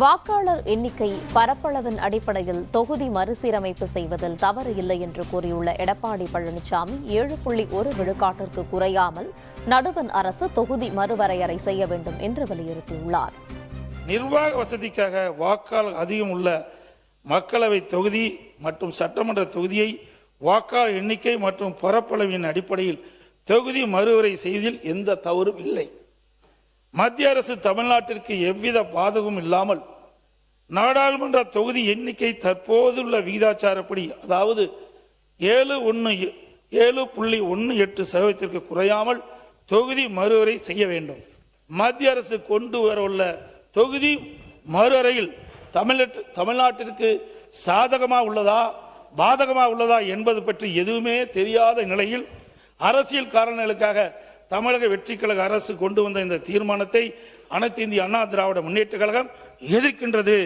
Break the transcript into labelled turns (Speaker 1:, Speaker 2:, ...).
Speaker 1: வாக்காளர் எண்ணிக்கை பரப்பளவின் அடிப்படையில் தொகுதி மறுசீரமைப்பு செய்வதில் தவறு இல்லை என்று கூறியுள்ள எடப்பாடி பழனிசாமி 7.1 விழுக்காட்டிற்கு குறையாமல் நடுவண் அரசு தொகுதி மறுவரையறை செய்ய வேண்டும் என்று வலியுறுத்தியுள்ளார்.
Speaker 2: நிர்வாக வசதிக்காக வாக்காளர் அதிகம் உள்ள மக்களவை தொகுதி மற்றும் சட்டமன்ற தொகுதியை வாக்காளர் எண்ணிக்கை மற்றும் பரப்பளவின் அடிப்படையில் தொகுதி மறுவரை செய்வதில் எந்த தவறும் இல்லை. மத்திய அரசு தமிழ்நாட்டிற்கு எவ்வித பாதகமும் இல்லாமல் நாடாளுமன்ற தொகுதி எண்ணிக்கை தற்போதுள்ள விகிதாச்சாரப்படி, அதாவது 7.18% குறையாமல் தொகுதி மறுவரை செய்ய வேண்டும். மத்திய அரசு கொண்டு வரவுள்ள தொகுதி மறுவரையில் தமிழ்நாட்டிற்கு சாதகமாக உள்ளதா பாதகமாக உள்ளதா என்பது பற்றி எதுவுமே தெரியாத நிலையில் அரசியல் காரணங்களுக்காக தமிழக வெற்றி கழக அரசு கொண்டு வந்த இந்த தீர்மானத்தை அனைத்து இந்திய அண்ணா திராவிட முன்னேற்ற கழகம் எதிர்க்கின்றது.